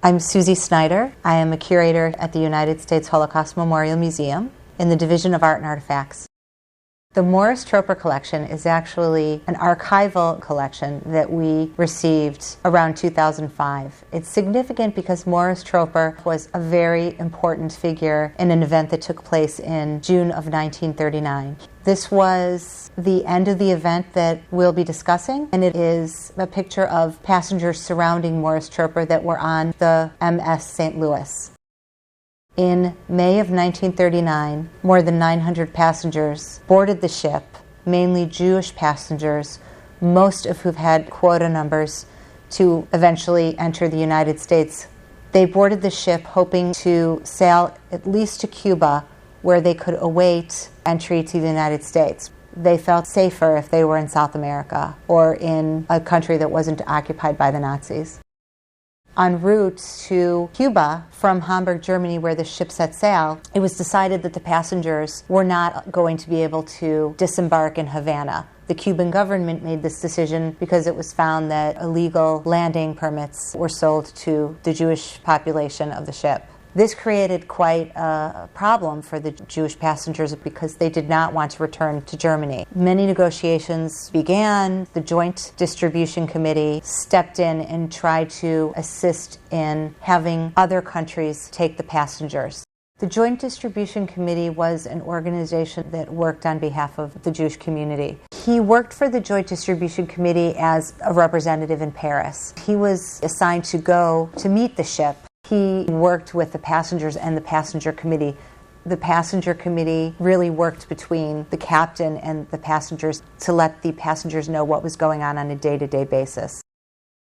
I'm Susan Snyder. I am a curator at the United States Holocaust Memorial Museum in the Division of Art and Artifacts. The Morris Troper Collection is actually an archival collection that we received around 2005. It's significant because Morris Troper was a very important figure in an event that took place in June of 1939. This was the end of the event that we'll be discussing, and it is a picture of passengers surrounding Morris Troper that were on the MS St. Louis. In May of 1939, more than 900 passengers boarded the ship, mainly Jewish passengers, most of who've had quota numbers to eventually enter the United States. They boarded the ship hoping to sail at least to Cuba, where they could await entry to the United States. They felt safer if they were in South America or in a country that wasn't occupied by the Nazis. En route to Cuba from Hamburg, Germany, where the ship set sail, it was decided that the passengers were not going to be able to disembark in Havana. The Cuban government made this decision because it was found that illegal landing permits were sold to the Jewish population of the ship. This created quite a problem for the Jewish passengers because they did not want to return to Germany. Many negotiations began. The Joint Distribution Committee stepped in and tried to assist in having other countries take the passengers. The Joint Distribution Committee was an organization that worked on behalf of the Jewish community. He worked for the Joint Distribution Committee as a representative in Paris. He was assigned to go to meet the ship. He worked with the passengers and the passenger committee. The passenger committee really worked between the captain and the passengers to let the passengers know what was going on a day-to-day basis.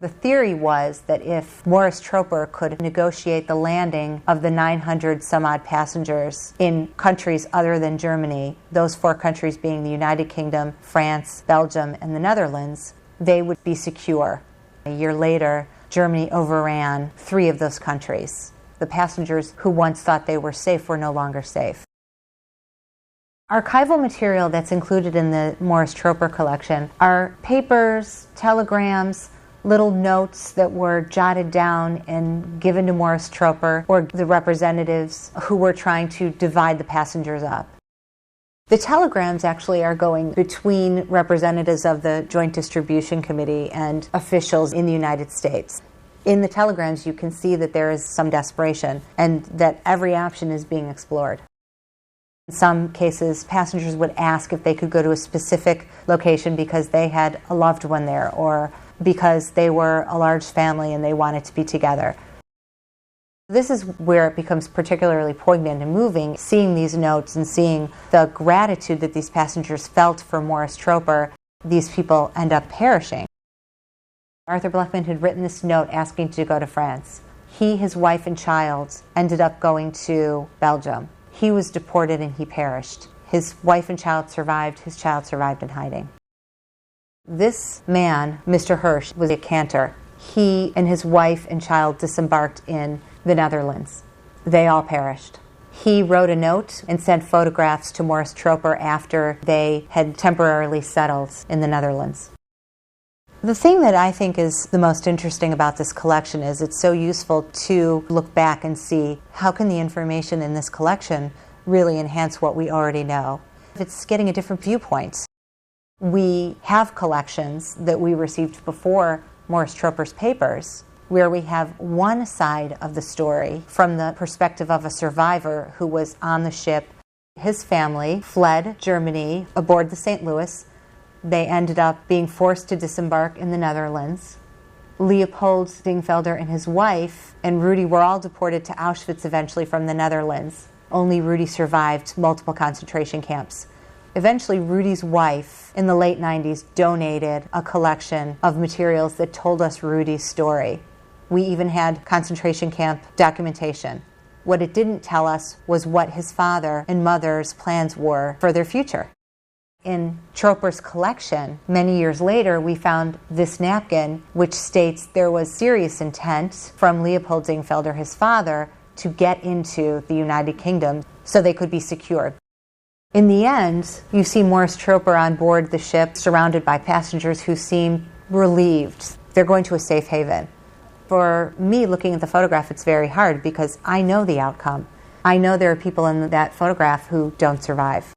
The theory was that if Morris Troper could negotiate the landing of the 900 some odd passengers in countries other than Germany, those four countries being the United Kingdom, France, Belgium, and the Netherlands, they would be secure. A year later, Germany overran 3 of those countries. The passengers who once thought they were safe were no longer safe. Archival material that's included in the Morris Troper collection are papers, telegrams, little notes that were jotted down and given to Morris Troper or the representatives who were trying to divide the passengers up. The telegrams actually are going between representatives of the Joint Distribution Committee and officials in the United States. In the telegrams, you can see that there is some desperation and that every option is being explored. In some cases, passengers would ask if they could go to a specific location because they had a loved one there or because they were a large family and they wanted to be together. This is where it becomes particularly poignant and moving, seeing these notes and seeing the gratitude that these passengers felt for Morris Troper. These people end up perishing. Arthur Bleckman had written this note asking to go to France. He, his wife, and child ended up going to Belgium. He was deported and he perished. His wife and child survived. His child survived in hiding. This man, Mr. Hirsch, was a cantor. He and his wife and child disembarked in the Netherlands. They all perished. He wrote a note and sent photographs to Morris Troper after they had temporarily settled in the Netherlands. The thing that I think is the most interesting about this collection is it's so useful to look back and see how can the information in this collection really enhance what we already know. It's getting a different viewpoint. We have collections that we received before Morris Troper's papers, where we have one side of the story from the perspective of a survivor who was on the ship. His family fled Germany aboard the St. Louis. They ended up being forced to disembark in the Netherlands. Leopold Dingfelder and his wife and Rudy were all deported to Auschwitz eventually from the Netherlands. Only Rudy survived multiple concentration camps. Eventually, Rudy's wife, in the late 90s, donated a collection of materials that told us Rudy's story. We even had concentration camp documentation. What it didn't tell us was what his father and mother's plans were for their future. In Troper's collection, many years later, we found this napkin, which states there was serious intent from Leopold Dingfelder, his father, to get into the United Kingdom so they could be secured. In the end, you see Morris Troper on board the ship, surrounded by passengers who seem relieved. They're going to a safe haven. For me, looking at the photograph, it's very hard because I know the outcome. I know there are people in that photograph who don't survive.